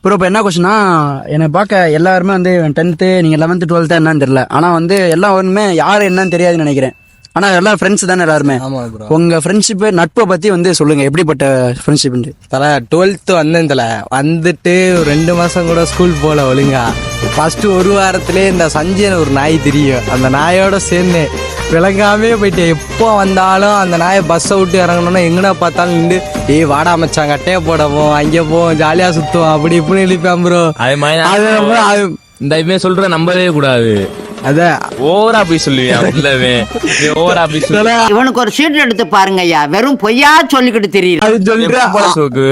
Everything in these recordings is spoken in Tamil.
ப்ரோ இப்போ என்ன கொஸ்டின்னா, என்னை பார்க்க எல்லாருமே வந்து 10th நீங்கள் 11th 12th என்னன்னு தெரியல. ஆனால் வந்து எல்லா ஒன்றுமே யார் என்னன்னு தெரியாதுன்னு நினைக்கிறேன். ஆனால் எல்லாம் ஃப்ரெண்ட்ஸ் தானே எல்லாருமே. உங்கள் ஃப்ரெண்ட்ஷிப்பு நட்பை பற்றி வந்து சொல்லுங்கள், எப்படிப்பட்ட ஃப்ரெண்ட்ஷிப்ன்ட்டு. தலை 12th வந்தேன் தலை. வந்துட்டு 2 மாதம் கூட ஸ்கூல் போகல ஒழுங்கா. ஃபஸ்ட்டு ஒரு வாரத்துலேயே இந்த சஞ்சயன் ஒரு நாய் தெரியும், அந்த நாயோட சேர்ந்து விளங்காமே போயிட்டு எப்போ வந்தாலும் அந்த நாயை பஸ்ஸை விட்டு இறங்கணுன்னா எங்கடா பார்த்தாலும் நின்று வாடா மச்சான் கட்டையை போடவும் அங்கே போவோம் ஜாலியாக சுற்றுவோம் அப்படி இப்படின்னு எழுப்பான் ப்ரோ. அது இந்த இதுமே சொல்ற நம்பவே கூடாது. அதான் ஓவரா போய் சொல்லுவேன் இல்லவே ஓவரா போய் சொல்ல. இவனுக்கு ஒரு சீட் எடுத்து பாருங்க ஐயா, வெறும் பொய்யா சொல்லிக்கிட்டு தெரியுது. அது சொல்லிட்டு சோக்கு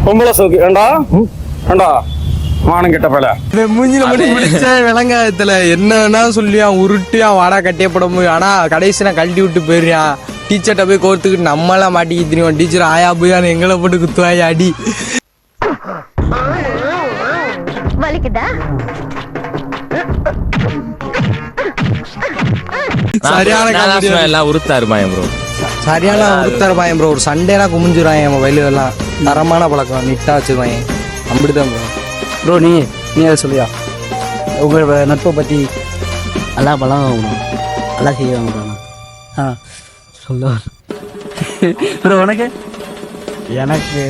பொம்பளை சோக்கு ஏண்டா ஏண்டா மானம் கெட்ட பல மூஞ்சில மட்டும் பிடிச்ச விளங்காயத்துல என்னன்னா சொல்லியான் உருட்டியான் வாடா கட்டிய போட முடியும். ஆனா கடைசி நான் கழட்டி விட்டு போயிடுறான். டீச்சர்ட்ட போய் கோர்த்துக்கிட்டு நம்மளாம் மாட்டிக்கு தெரியும். டீச்சர் ஆயா போயான்னு எங்களை போட்டு குத்துவாய் அடி. சரியான எல்லாம் உருத்தாரு பாயம் ப்ரோ, சரியான உருத்தாரு பாயம் ப்ரோ. ஒரு சண்டேனா குமிஞ்சுறான் என் வயலு எல்லாம். தரமான பழக்கம் நீட்டா வச்சுருவாங்க. அப்படிதான் ப்ரோ. ப்ரோ நீ அதை சொல்லியா உங்கள் நட்பை பற்றி? நல்லா பழம் நல்லா செய்வாங்க ப்ரோ. ஆ சொல்ல ப்ரோ. உனக்கு? எனக்கு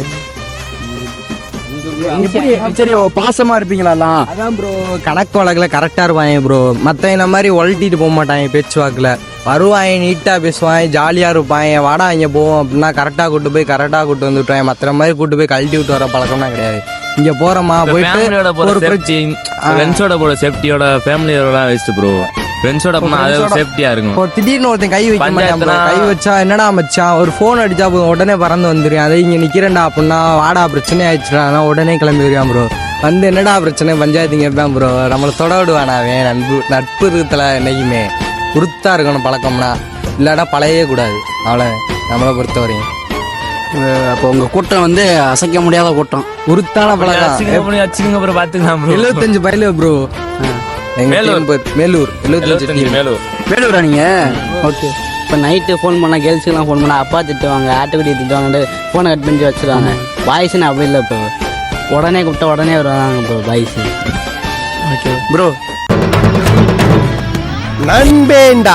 சரி பாசமாக இருப்பீங்களாலாம்? அதான் ப்ரோ, கணக்கு வழக்கில் கரெக்டாக இருப்பாங்க ப்ரோ. மற்ற இந்த மாதிரி உழட்டிட்டு போக மாட்டாங்க பேச்சு வாக்கில். வருவாங்க, நீட்டாக பேசுவாங்க, ஜாலியாக இருப்பாங்க. வாடா இங்கே போவோம் அப்படின்னா கரெக்டாக கூட்டு போய் கரெக்டாக கூட்டு வந்து விட்டுருவாங்க. மற்ற மாதிரி கூட்டு போய் கழட்டி விட்டு வர பழக்கம்லாம் கிடையாது. இங்கே போகிறோமா போயிட்டு ஒரு ஃப்ரெண்ட்ஸோட போட சேஃப்டியோட ஃபேமிலியோட வேஸ்ட் ப்ரோ. ஃப்ரெண்ட்ஸோட போனா அது சேஃப்டியா இருக்கும். இப்போ திடீர்னு ஒருத்தன் கை வைக்க மாட்டான். கை வச்சா என்னடா மச்சான் ஒரு ஃபோன் அடிச்சா போதும் உடனே பறந்து வந்துடுவேன். அதை இங்கே நிற்கிறேன்டா அப்படின்னா வாடா பிரச்சனை ஆயிடுச்சுடா அதான் உடனே கிளம்பி வருவான் ப்ரோ. வந்து என்னடா பிரச்சனை பஞ்சாயத்துங்க இருப்பான் ப்ரோ. நம்மளை தொட விடுவானாவே. நட்பு இருக்கிறதுல என்னைக்குமே உறுத்தா இருக்கணும் பழக்கம்னா, இல்லாட்டா பழையவே கூடாது. அவ்வளோ நம்மளை பொறுத்த வரையும். அப்போ உங்கள் கூட்டம் வந்து அசைக்க முடியாத கூட்டம், உறுத்தான பழக்கம். 75 பயில ப்ரோ. மேலூர் 75 மேலூரா நீங்கள்? ஓகே. இப்போ நைட்டு ஃபோன் பண்ணால் கேர்ள்ஸுக்கெலாம் ஃபோன் பண்ணால் அப்பா திட்டுவாங்க, ஆட்டுக்குட்டி திட்டுவாங்கன்ட்டு ஃபோனை கட் பண்ணி வச்சுருவாங்க. பாய்ஸ்ன்னு அப்படி இல்லை. இப்போ உடனே கூப்பிட்டா உடனே வருவாங்க ப்ரோ பாய்ஸு. Okay bro. நண்பேண்டா.